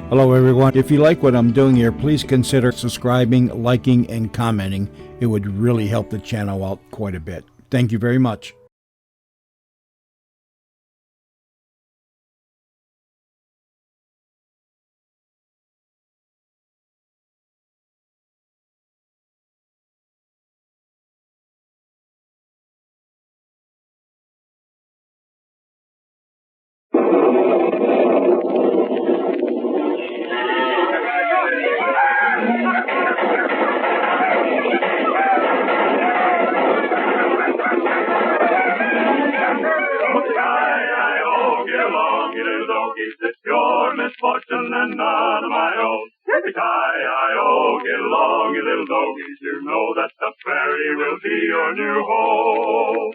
Hello, everyone. If you like what I'm doing here, please consider subscribing, liking, and commenting. It would really help the channel out quite a bit. Thank you very much. It's your misfortune and none of my own. Hi-I-O, get along, you little doggies. You know that the prairie will be your new home.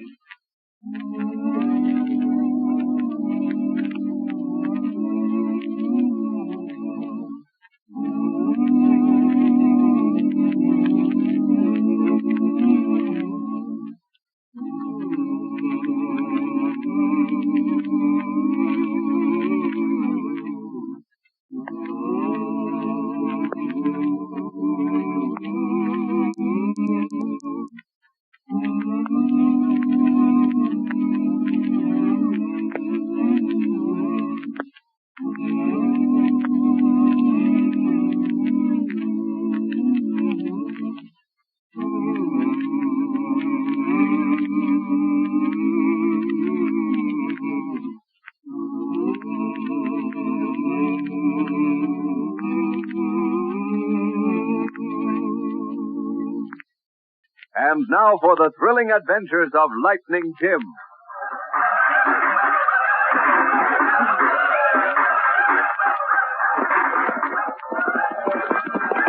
And now for the thrilling adventures of Lightning Jim.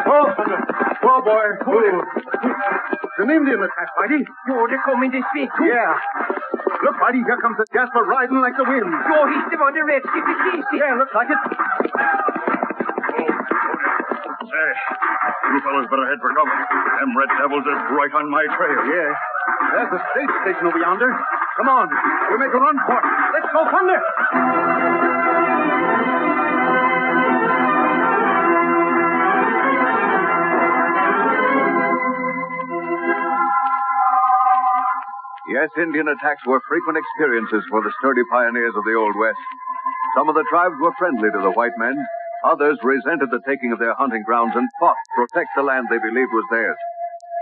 Oh, boy. It's an Indian attack, Whitey. Jo, they're coming this way, too. Yeah. Look, Whitey, here comes the Jasper riding like the wind. Jo, he's the one that rescued the case. Yeah, looks like it. Say, you fellas better head for cover. Them red devils are right on my trail. Yeah. There's the stage station over yonder. Come on. We'll make a run for it. Let's go thunder. Yes, Indian attacks were frequent experiences for the sturdy pioneers of the Old West. Some of the tribes were friendly to the white men. Others resented the taking of their hunting grounds and fought to protect the land they believed was theirs.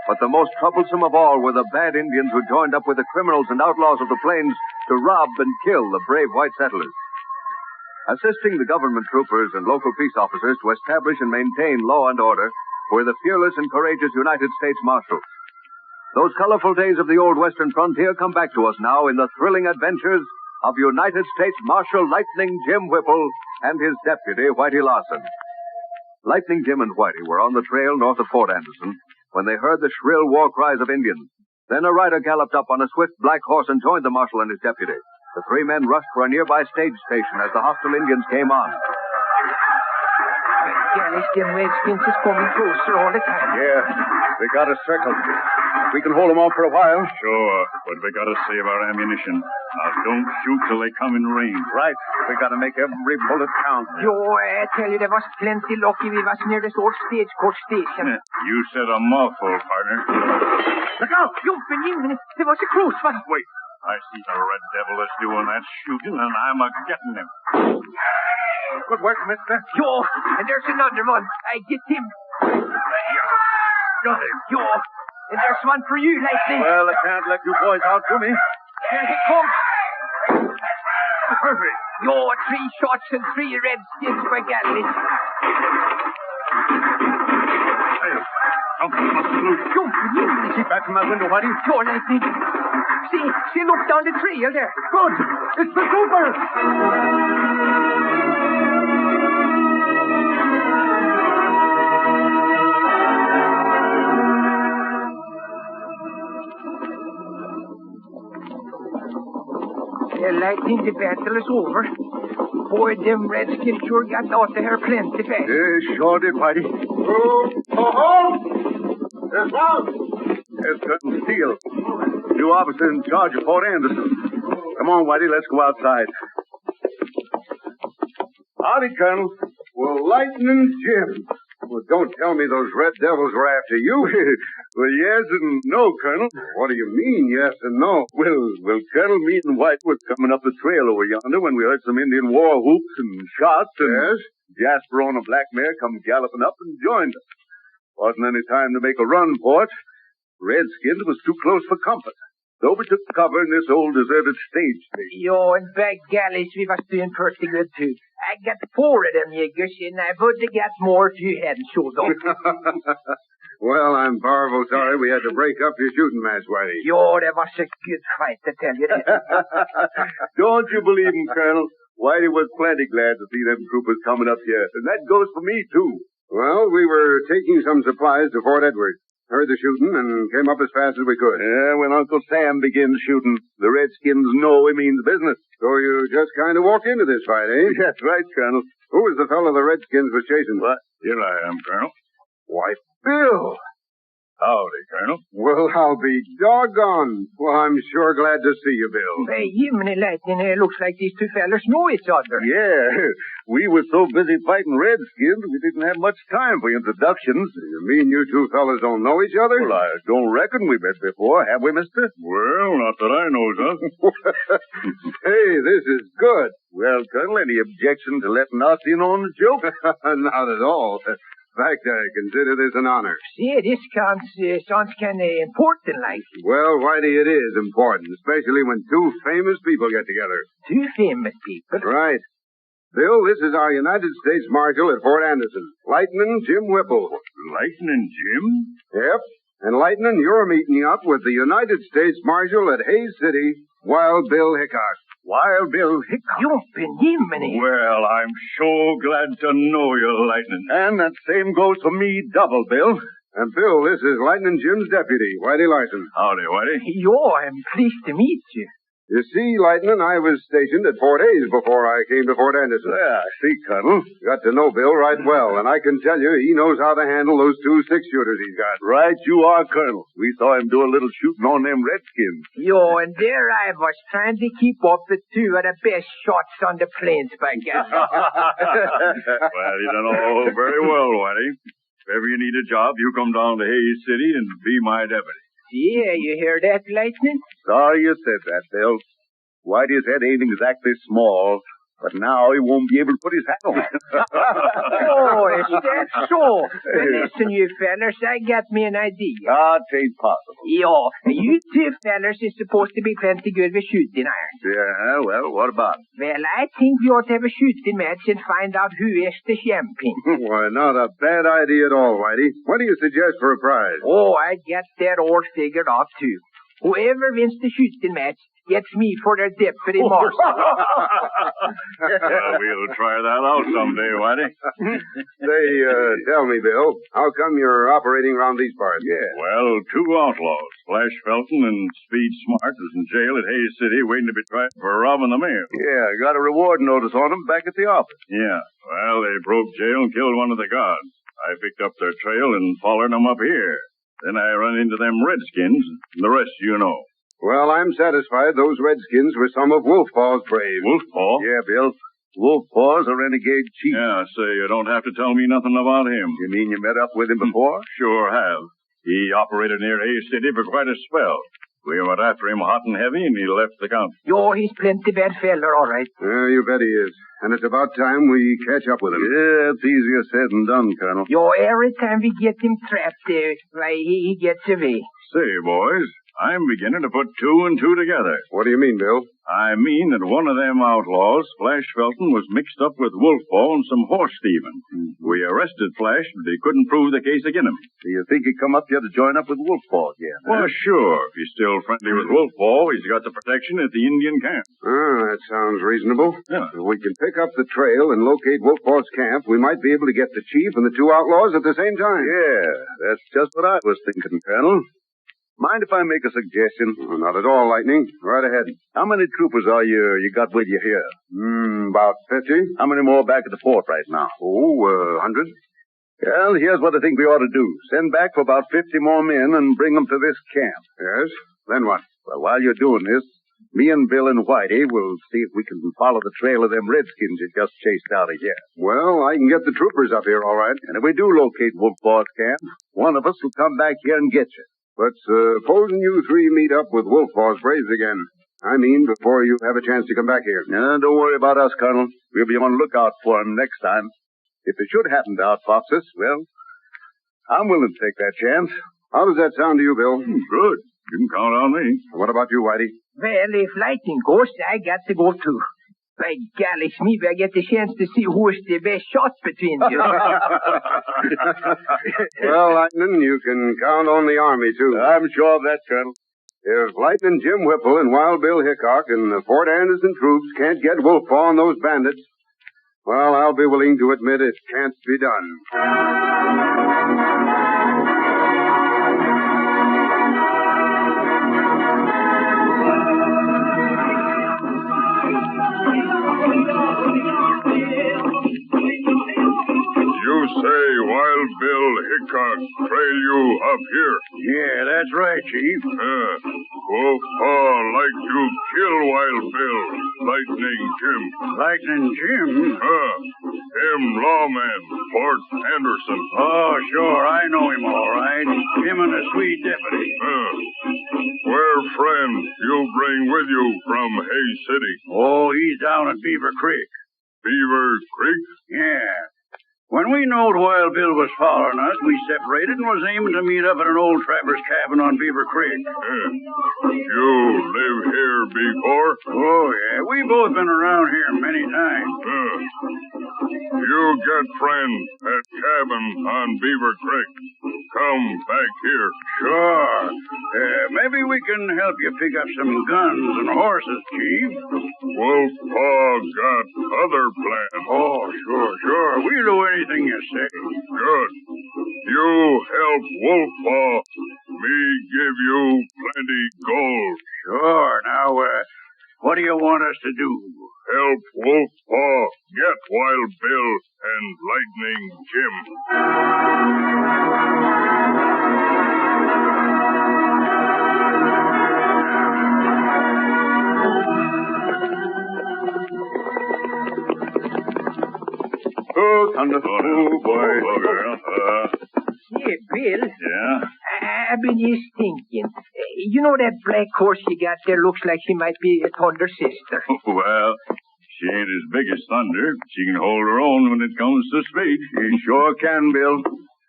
But the most troublesome of all were the bad Indians who joined up with the criminals and outlaws of the plains to rob and kill the brave white settlers. Assisting the government troopers and local peace officers to establish and maintain law and order were the fearless and courageous United States Marshals. Those colorful days of the old western frontier come back to us now in the thrilling adventures of United States Marshal Lightning Jim Whipple and his deputy, Whitey Larson. Lightning Jim and Whitey were on the trail north of Fort Anderson when they heard the shrill war cries of Indians. Then a rider galloped up on a swift black horse and joined the marshal and his deputy. The three men rushed for a nearby stage station as the hostile Indians came on. Dennis, them redskins is coming closer all the time. Yeah, they got us circled. We can hold them off for a while. Sure, but we gotta save our ammunition. Now, don't shoot till they come in range. Right. We got to make every bullet count. Jo, I tell you, there was plenty lucky we was near this old stagecoach station. You said a mouthful, partner. Look out! Jumping in, there was a crossfire. Wait, I see the red devil is doing that shooting, and I'm a-getting him. Good work, mister. Jo, and there's another one. I get him. Got him. Jo, and there's one for you, Lightning. Well, I can't let you boys out to me. Here he comes. Perfect. Jo, 3 shots and 3 redskins for Galley. Hey, something must have loose. Jumping in. Keep back from that window, Whitey. Jo, Lightning. See, look down the trail there. Good. It's the trooper. Lightning, the battle is over. Boy, them redskins sure got out of here plenty fast. Yeah, sure did, Whitey. There's one. There's Colonel Steele, new officer in charge of Fort Anderson. Come on, Whitey, let's go outside. Howdy, Colonel. Well, Lightning Jim. Well, don't tell me those red devils were after you. Well, yes and no, Colonel. What do you mean, yes and no? Well, Colonel, Meade and White was coming up the trail over yonder when we heard some Indian war whoops and shots, and Yes? Jasper on a black mare come galloping up and joined us. Wasn't any time to make a run for it. Redskins was too close for comfort. So we took cover in this old deserted stage station. Yo, and by gallies, we was doing pretty good, too. I got 4 of them niggers, and I would have got more if you hadn't showed up. Well, I'm powerful sorry we had to break up your shooting match, Whitey. Yo, that was a good fight, to tell you that. Don't you believe him, Colonel? Whitey was plenty glad to see them troopers coming up here, and that goes for me, too. Well, we were taking some supplies to Fort Edward. Heard the shooting and came up as fast as we could. Yeah, when Uncle Sam begins shooting, the Redskins know he means business. So you just kind of walked into this fight, eh? That's right, Colonel. Who was the fellow the Redskins were chasing? What? Here I am, Colonel. Why, Bill! Howdy, Colonel. Well, I'll be doggone. Well, I'm sure glad to see you, Bill. Hey, Jiminy Lightning, it looks like these two fellas know each other. Yeah, we were so busy fighting Redskins, we didn't have much time for introductions. You mean you two fellas don't know each other? Well, I don't reckon we met before, have we, mister? Well, not that I knows of. Hey, this is good. Well, Colonel, any objection to letting us in on the joke? Not at all. In fact, I consider this an honor. See, this sounds kind of important, like. Well, Whitey, it is important, especially when two famous people get together. 2 famous people. Right. Bill, this is our United States Marshal at Fort Anderson, Lightning Jim Whipple. Lightning Jim? Yep. And Lightning, you're meeting up with the United States Marshal at Hayes City, Wild Bill Hickok. Wild Bill Hickok. Jumping Jiminy. Well, I'm so glad to know you, Lightning. And that same goes for me double, Bill. And Bill, this is Lightning Jim's deputy, Whitey Larson. Howdy, Whitey. Yo, I'm pleased to meet you. You see, Lightning, I was stationed at Fort Hayes before I came to Fort Anderson. Yeah, I see, Colonel. Got to know Bill right well, and I can tell you he knows how to handle those 2 6-shooters he's got. Right you are, Colonel. We saw him do a little shooting on them Redskins. Yo, and there I was trying to keep up with 2 of the best shots on the plains, by God. Well, you done all very well, Whitey. If ever you need a job, you come down to Hayes City and be my deputy. Yeah, you hear that, Lightning? Sorry you said that, Bill. Whitey's head ain't exactly small, but now he won't be able to put his hat on. Oh, is that so? Well, listen, you fellas, I got me an idea. Tain't possible. Yo, you 2 fellas is supposed to be plenty good with shooting irons. Yeah, well, what about it? Well, I think we ought to have a shooting match and find out who is the champion. Why, not a bad idea at all, Whitey. What do you suggest for a prize? Oh, I got that all figured out, too. Whoever wins the shooting match gets me for their deputy marshal. Well, we'll try that out someday, Whitey. Say, tell me, Bill, how come you're operating around these parts? Yeah. Well, 2 outlaws, Flash Felton and Speed Smart, is in jail at Hayes City waiting to be tried for robbing the mail. Yeah, got a reward notice on them back at the office. Yeah. Well, they broke jail and killed one of the guards. I picked up their trail and followed them up here. Then I run into them Redskins, and the rest you know. Well, I'm satisfied those Redskins were some of Wolfpaw's braves. Wolfpaw? Yeah, Bill. Wolfpaw's a renegade chief. Yeah, say, you don't have to tell me nothing about him. You mean you met up with him before? Sure have. He operated near Hayes City for quite a spell. We went after him hot and heavy, and he left the county. Yo, he's plenty bad feller, all right. You bet he is. And it's about time we catch up with him. Yeah, it's easier said than done, Colonel. Yo, every time we get him trapped, why, he gets away. Say, boys, I'm beginning to put 2 and 2 together. What do you mean, Bill? I mean that one of them outlaws, Flash Felton, was mixed up with Wolfpaw and some horse thieving. We arrested Flash, but they couldn't prove the case against him. Do you think he'd come up here to join up with Wolfpaw again? Well, sure. If he's still friendly with Wolfpaw, he's got the protection at the Indian camp. That sounds reasonable. Yeah. If we can pick up the trail and locate Wolfpaw's camp, we might be able to get the chief and the 2 outlaws at the same time. Yeah, that's just what I was thinking, Colonel. Mind if I make a suggestion? Not at all, Lightning. Right ahead. How many troopers are you got with you here? About 50. How many more back at the fort right now? 100. Well, here's what I think we ought to do. Send back for about 50 more men and bring them to this camp. Yes? Then what? Well, while you're doing this, Me and Bill and Whitey will see if we can follow the trail of them redskins you just chased out of here. Well, I can get the troopers up here, all right. And if we do locate Wolf Paw's camp, one of us will come back here and get you. But supposing you three meet up with Wolf Paw's braves again. I mean, before you have a chance to come back here. Don't worry about us, Colonel. We'll be on lookout for him next time. If it should happen to outfox us, well, I'm willing to take that chance. How does that sound to you, Bill? Good. You can count on me. What about you, Whitey? Well, if lightning goes, I got to go too. By golly, maybe I get the chance to see who is the best shot between you. Well, Lightning, you can count on the Army, too. I'm sure of that, Colonel. If Lightning Jim Whipple and Wild Bill Hickok and the Fort Anderson troops can't get Wolfpaw and those bandits, well, I'll be willing to admit it can't be done. You say Wild Bill Hickok trail you up here? Yeah, that's right, Chief. Wolfpaw like to kill Wild Bill, Lightning Jim. Lightning Jim? Him lawman, Fort Anderson. Oh, sure, I know him all right. Him and a sweet deputy. Where friend you bring with you from Hay City? Oh, he's down at Beaver Creek. Beaver Creek? Yeah. When we knowed Wild Bill was following us, we separated and was aiming to meet up at an old trapper's cabin on Beaver Creek. You live here before? Oh, yeah. We both been around here many times. You get friend at cabin on Beaver Creek. Come back here. Sure. Maybe we can help you pick up some guns and horses, Chief. Wolfpaw got other plans. Oh, sure. We'll do anything you say. Good. You help Wolfpaw. Me give you plenty gold. Sure. Now, what do you want us to do? Help Wolfpaw get Wild Bill and Lightning Jim. Oh, thunder. Oh, boy. Hey, Bill. Yeah? I've been just thinking. You know that black horse you got there looks like she might be a Thunder's sister. Well, she ain't as big as Thunder. She can hold her own when it comes to speed. She sure can, Bill.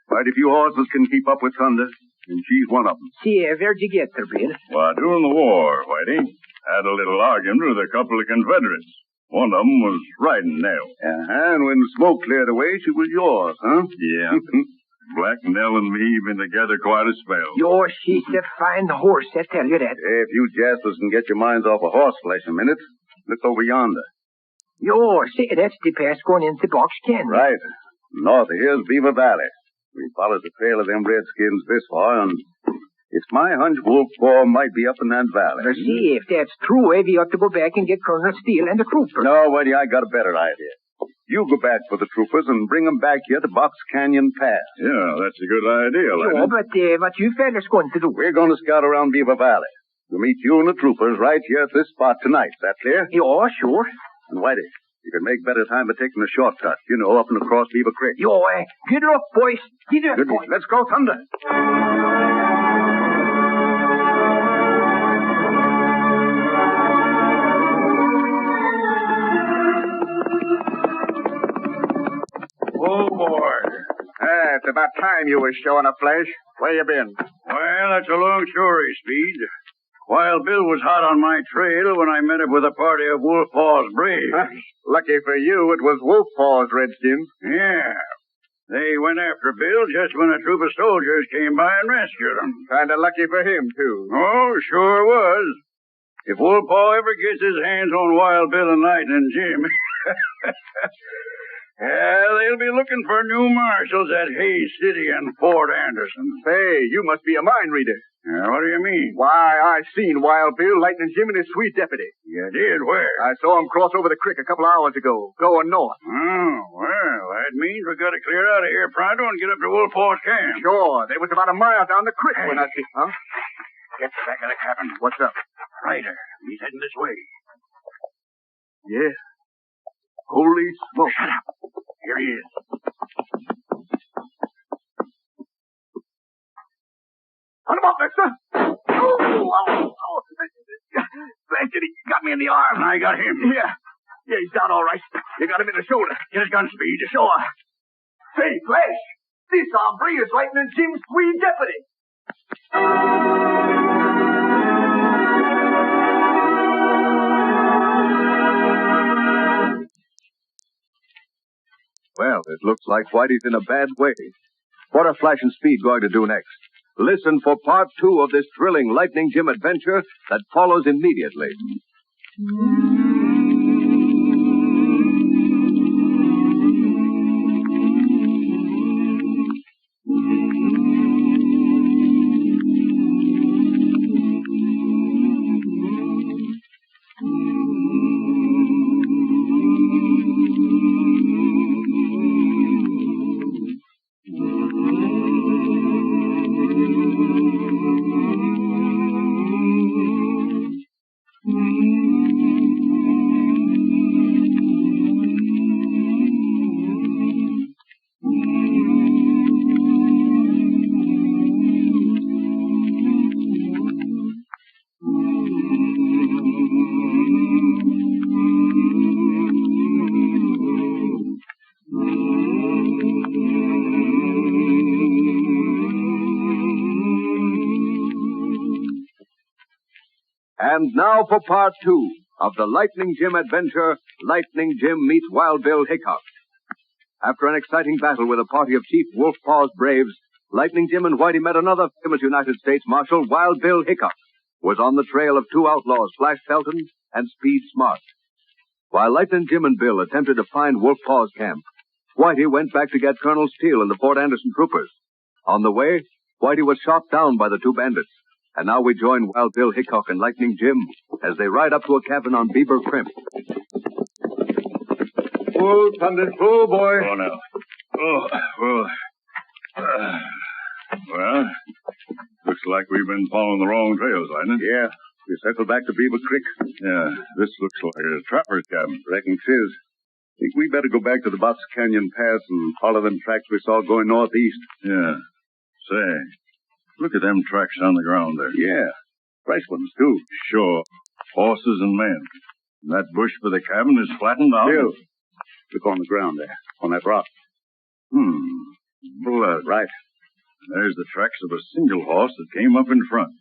Quite a few horses can keep up with Thunder, and she's one of them. See, where'd you get her, Bill? Why, during the war, Whitey, had a little argument with a couple of Confederates. One of them was riding Nell. And when the smoke cleared away, she was yours, huh? Yeah. Black Nell and me been together quite a spell. Yo, she's a fine horse, I tell you that. Hey, if you jaspers can get your minds off of horse flesh a minute, look over yonder. Yo, see, that's the pass going into Box Canyon. Right. North of here's Beaver Valley. We followed the trail of them redskins this far, and it's my hunch Wolfpaw might be up in that valley. Now, see, if that's true, we ought to go back and get Colonel Steele and the troopers. No, Whitey, I got a better idea. You go back for the troopers and bring them back here to Box Canyon Pass. Yeah, that's a good idea, Yo, Lightning. but what you fellas going to do? We're going to scout around Beaver Valley. We'll meet you and the troopers right here at this spot tonight. Is that clear? Yo, sure. And Whitey, you can make better time by taking a shortcut. You know, up and across Beaver Creek. Yo, good luck, boys. Get up, Good. boys. Let's go, Thunder. Oh, boy. It's about time you was showing up, Flash. Where you been? Well, that's a long story, Speed. Wild Bill was hot on my trail when I met up with a party of Wolfpaw's braves. Lucky for you, it was Wolfpaw's redskins. Yeah. They went after Bill just when a troop of soldiers came by and rescued him. Kinda lucky for him, too. Oh, sure was. If Wolfpaw ever gets his hands on Wild Bill and Lightning Jim, they'll be looking for new marshals at Hay City and Fort Anderson. Say, you must be a mind reader. What do you mean? Why, I seen Wild Bill, Lightning Jim, and his sweet deputy. You did? Where? I saw him cross over the creek a couple hours ago, going north. Oh, well, that means we got to clear out of here pronto and get up to Wolfpaw's camp. Sure, they was about a mile down the creek when I see... Huh? Get back of the cabin. What's up? rider. He's heading this way. Yeah. Holy smoke. Shut up. Here he is. Hunt him up, Dexter. Blasted, he got me in the arm. I got him. Yeah, he's down all right. You got him in the shoulder. Get his gun, Speed. Sure. Say, Flash, this hombre is Lightning Jim's Swede deputy. Well, it looks like Whitey's in a bad way. What are Flash and Speed going to do next? Listen for part 2 of this thrilling Lightning Jim adventure that follows immediately. And now for part 2 of the Lightning Jim adventure, Lightning Jim Meets Wild Bill Hickok. After an exciting battle with a party of Chief Wolfpaw's braves, Lightning Jim and Whitey met another famous United States Marshal, Wild Bill Hickok, who was on the trail of 2 outlaws, Flash Felton and Speed Smart. While Lightning Jim and Bill attempted to find Wolfpaw's camp, Whitey went back to get Colonel Steele and the Fort Anderson troopers. On the way, Whitey was shot down by the 2 bandits. And now we join Wild Bill Hickok and Lightning Jim as they ride up to a cabin on Beaver Crimp. Full, Thunder, full, boy. Oh, now. Oh, well, looks like we've been following the wrong trails, Lightning. Yeah, we circled back to Beaver Creek. Yeah, this looks like a trapper's cabin. Reckon 'tis. Think we better go back to the Box Canyon Pass and follow them tracks we saw going northeast. Yeah. Say, look at them tracks on the ground there. Yeah, fresh ones, too. Sure. Horses and men. And that bush for the cabin is flattened out. Bill, look on the ground there, on that rock. Blood. Right. There's the tracks of a single horse that came up in front.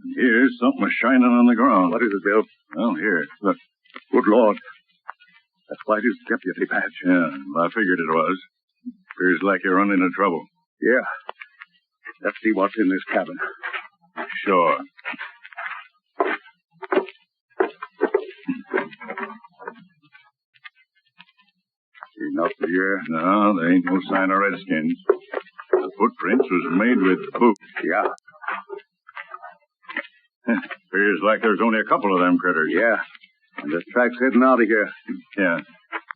And here's something shining on the ground. What is it, Bill? Well, here, look. Good Lord. That's Whitey's deputy badge. Yeah, I figured it was. Appears like you're running into trouble. Yeah. Let's see what's in this cabin. Sure. Enough here. No, there ain't no sign of redskins. The footprints was made with boots. Yeah. Appears like there's only a couple of them critters. Yeah. And the track's heading out of here. Yeah.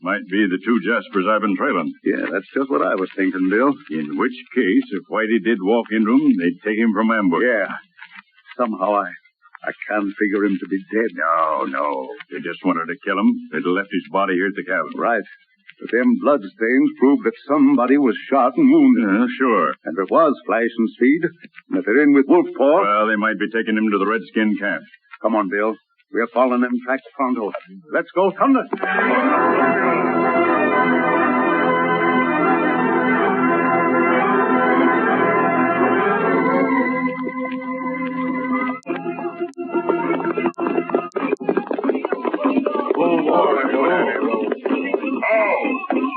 Might be the 2 Jaspers I've been trailing. Yeah, that's just what I was thinking, Bill. In which case, if Whitey did walk into him, they'd take him from ambush. Yeah. Somehow I can't figure him to be dead. No. They just wanted to kill him. They'd left his body here at the cabin. Right. But them bloodstains prove that somebody was shot and wounded. Yeah, sure. And if it was Flash and Speed, and if they're in with Wolfpaw... Well, they might be taking him to the Redskin camp. Come on, Bill. We're following them tracks pronto. Let's go, Thunder.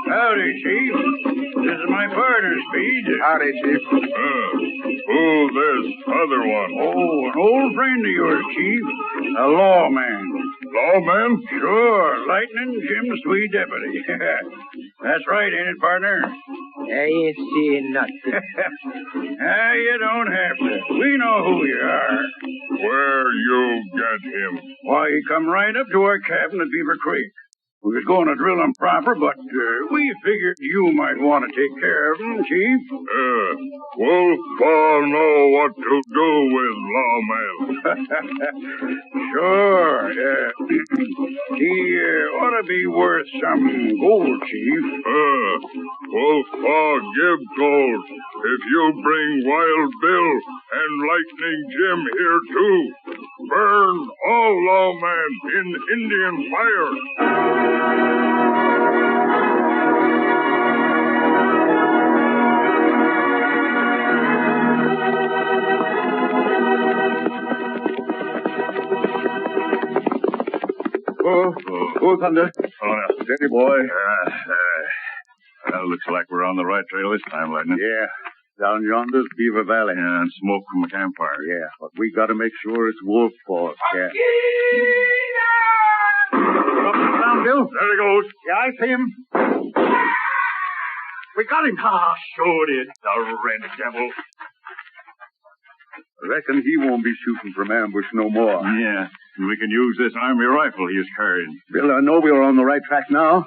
Howdy, Chief. This is my partner, Speed. Howdy, Chief. Who's this other one? Oh, an old friend of yours, Chief. A lawman. Lawman? Sure. Lightning Jim's Swede deputy. That's right, ain't it, partner? I ain't seeing nothing. You don't have to. We know who you are. Where you get him? Why, he come right up to our cabin at Beaver Creek. We was going to drill 'em proper, but we figured you might want to take care of 'em, Chief. Wolfpaw know what to do with lawmen. Sure. He ought to be worth some gold, Chief. Wolfpaw give gold if you bring Wild Bill and Lightning Jim here too. Burn all lawmen in Indian fire. Oh, Thunder. Oh, now, steady, boy. Well, looks like we're on the right trail this time, Lightning. Yeah. Down yonder's Beaver Valley. Yeah, and smoke from a campfire. Yeah, but we got to make sure it's Wolfpaw's cat. Down, Bill. There he goes. Yeah, I see him. We got him. Sure did. The red devil. I reckon he won't be shooting from ambush no more. Yeah, and we can use this army rifle he's carrying. Bill, I know we're on the right track now.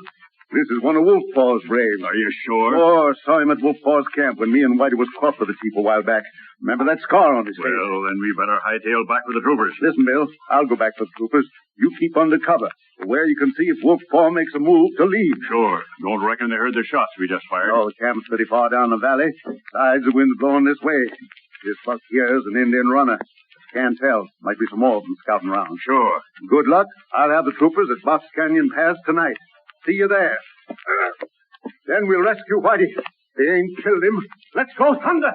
This is one of Wolfpaw's braves. Are you sure? Oh, saw him at Wolfpaw's camp when me and Whitey was caught with the chief a while back. Remember that scar on his face? Well, then we better hightail back with the troopers. Listen, Bill, I'll go back with the troopers. You keep under cover, where you can see if Wolfpaw makes a move to leave. Sure. Don't reckon they heard the shots we just fired. Oh, the camp's pretty far down the valley. Besides, the wind's blowing this way. This buck here is an Indian runner. Can't tell. Might be some more of them scouting around. Sure. Good luck. I'll have the troopers at Box Canyon Pass tonight. See you there. Then we'll rescue Whitey. They ain't killed him. Let's go, Thunder!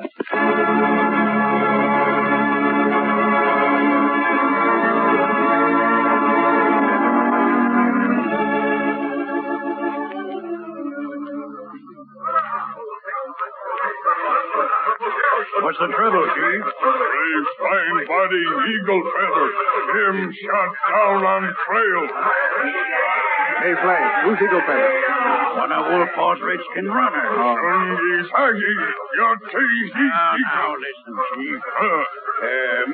What's the trouble, Chief? Brave fine body, Eagle Feather. Him shot down on trail. Hey, Flag, who's Eagle Feather? One of Wolfpaw's redskin runners. Sungi Saggy, your teeth. Now, listen, Chief.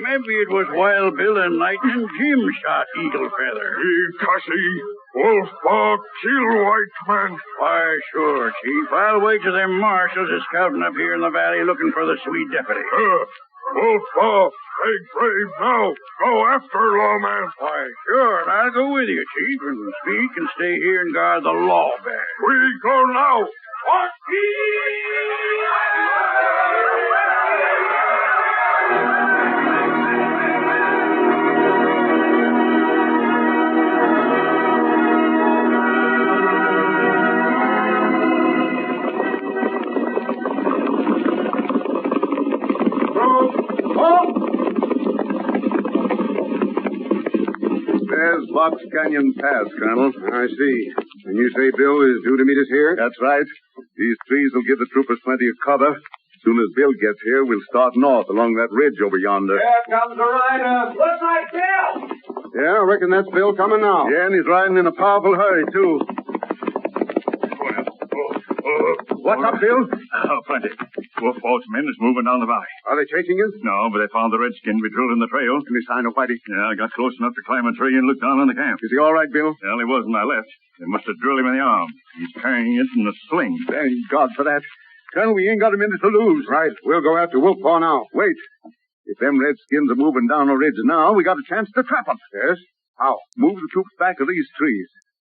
Maybe it was Wild Bill and Lightning Jim shot Eagle Feather. He cussy. Wolfpaw kill white man. Why, sure, Chief. I'll wait till them marshals are scouting up here in the valley looking for the sweet deputy. Wolfpaw, take brave now. Go after lawman. Why, sure, and I'll go with you, Chief, and speak and stay here and guard the law back. We go now. There's Box Canyon Pass, Colonel. I see. And you say Bill is due to meet us here? That's right. These trees will give the troopers plenty of cover. As soon as Bill gets here, we'll start north along that ridge over yonder. Here comes the rider. Looks like Bill. Yeah, I reckon that's Bill coming now. Yeah, and he's riding in a powerful hurry, too. What's up, Bill? Oh, plenty. Wolfpaw's men is moving down the valley. Are they chasing us? No, but they found the redskin we drilled in the trail. Any sign of Whitey? Yeah, I got close enough to climb a tree and look down on the camp. Is he all right, Bill? Well, he was when I left. They must have drilled him in the arm. He's carrying it in a sling. Thank God for that. Colonel, we ain't got a minute to lose. Right. We'll go after Wolfpaw now. Wait. If them redskins are moving down the ridge now, we got a chance to trap them. Yes? How? Move the troops back of these trees.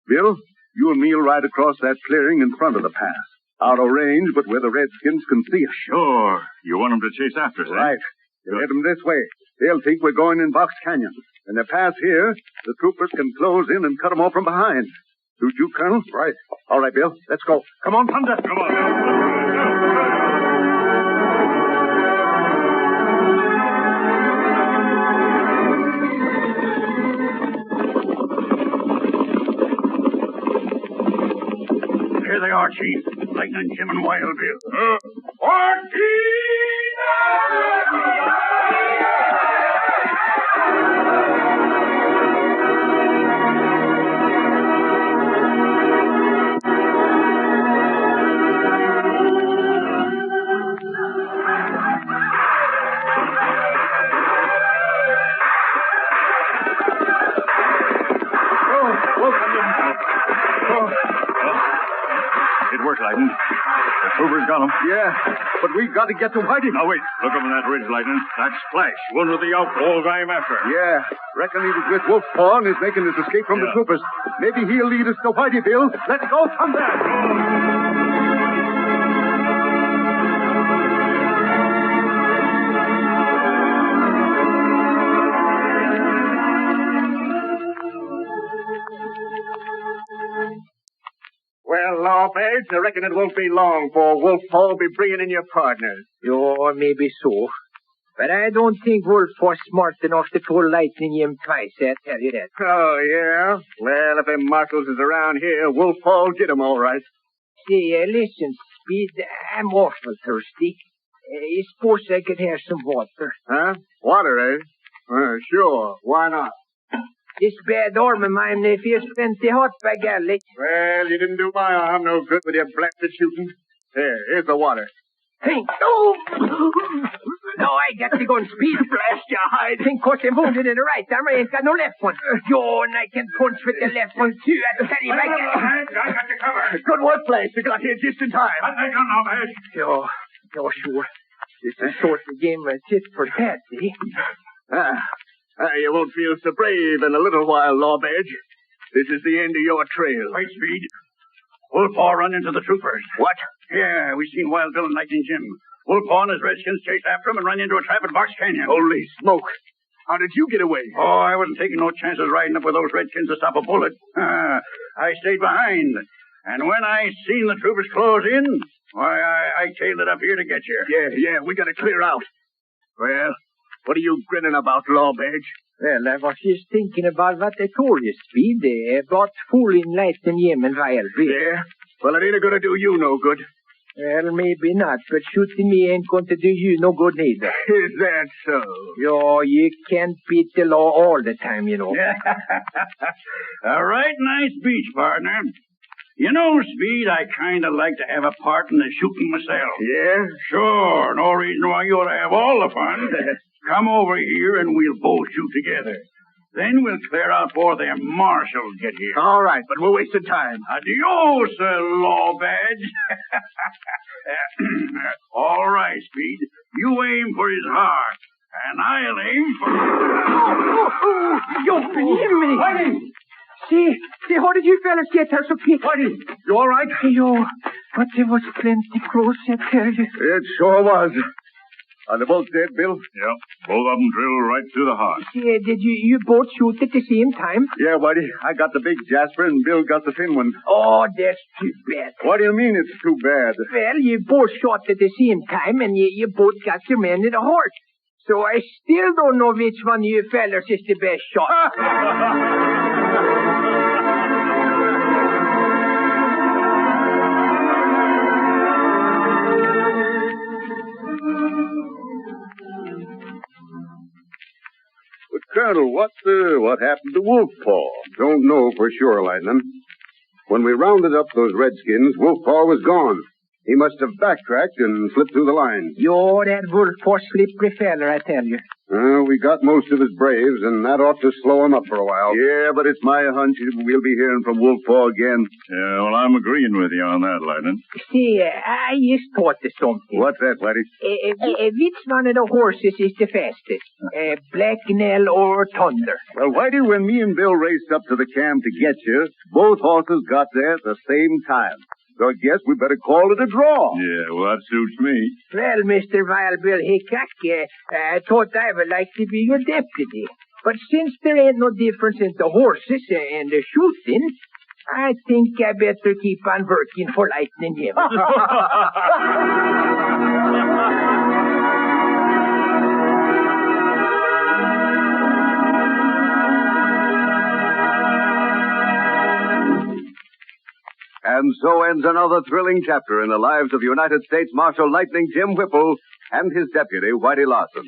Bill, you and me'll ride across that clearing in front of the pass. Out of range, but where the redskins can see us. Sure. You want them to chase after us, eh? Right. You head them this way. They'll think we're going in Box Canyon. When they pass here, the troopers can close in and cut them off from behind. Suit you, Colonel? Right. All right, Bill. Let's go. Come on, Thunder. Come on. Here they are, Chief. Lightning Jim and Wild Bill. column. Yeah, but we've got to get to Whitey. Now, wait. Look up on that ridge, Lightning. That's Flash, one with the outlaws I'm after. Yeah, reckon he was with Wolf Paw and is making his escape from the troopers. Maybe he'll lead us to Whitey, Bill. Let's go from there. Well, Lawbirds, I reckon it won't be long for Wolf Paw will be bringing in your partners. Oh, maybe so. But I don't think Wolf's smart enough to pull Lightning Jim twice, I tell you that. Oh, yeah? Well, if them marshals is around here, Wolf Paw will get 'em all right. Say, listen, Speed, I'm awful thirsty. You suppose I could have some water? Huh? Water, eh? Sure. Why not? This bad arm of mine feels plenty hot, by golly. Well, you didn't do my arm no good with your blasted shooting. Here's the water. Think. Oh! No, I got the gun, Speed. Blast your hide. Think, cause I'm wounded in the right arm. I ain't got no left one. Yo, and I can punch with the left one, too. I tell you, I got the cover. Good work, Flash. You got here just in time. I gun now, man. Yo, sure. This is sort of game of tit for tat, eh? You won't feel so brave in a little while, Lawbedge. This is the end of your trail. Wait, Speed. Wolfpaw run into the troopers. What? Yeah, we seen Wild Bill and Lightning Jim. Wolfpaw and his redskins chased after him and ran into a trap at Box Canyon. Holy smoke. How did you get away? Oh, I wasn't taking no chances riding up with those redskins to stop a bullet. I stayed behind. And when I seen the troopers close in, why, I tailed it up here to get you. Yeah, we gotta clear out. Well, what are you grinning about, Lawbedge? Well, I was just thinking about what I told you, Speed, about fooling Lightning Jim and Wild Bill. Yeah? Well, it ain't gonna do you no good. Well, maybe not, but shooting me ain't going to do you no good neither. Is that so? Yo, you can't beat the law all the time, you know. A right nice beach, partner. You know, Speed, I kind of like to have a part in the shooting myself. Yeah? Sure, no reason why you ought to have all the fun. Come over here and we'll both shoot together. Then we'll clear out before them marshals get here. All right, but we're wasting time. Adios, law badge. All right, Speed. You aim for his heart, and I'll aim for... Yo, Jiminy! Whitey! See, how did you fellas get her so quick? Whitey, you all right? Yo, but it was plenty close, I tell you. It sure was. Are they both dead, Bill? Yep. Both of them drilled right through the heart. See, did you both shoot at the same time? Yeah, Whitey. I got the big Jasper and Bill got the thin one. Oh, that's too bad. What do you mean it's too bad? Well, you both shot at the same time, and you both got your man in the heart. So I still don't know which one of you fellas is the best shot. But, Colonel, what happened to Wolfpaw? Don't know for sure, Lightning. When we rounded up those redskins, Wolfpaw was gone. He must have backtracked and slipped through the line. Yo, that Wolfpaw slippery feller, I tell you. We got most of his braves, and that ought to slow him up for a while. Yeah, but it's my hunch we'll be hearing from Wolfpaw again. Yeah, well, I'm agreeing with you on that, Lightning. See, I just thought of something. What's that, Whitey? Which one of the horses is the fastest? Black Nell or Thunder? Well, Whitey, when me and Bill raced up to the camp to get you, both horses got there at the same time. So I guess we better call it a draw. Yeah, well, that suits me. Well, Mr. Wild Bill Hickok, I thought I would like to be your deputy. But since there ain't no difference in the horses and the shooting, I think I better keep on working for Lightning Jim. And so ends another thrilling chapter in the lives of United States Marshal Lightning Jim Whipple and his deputy, Whitey Larson.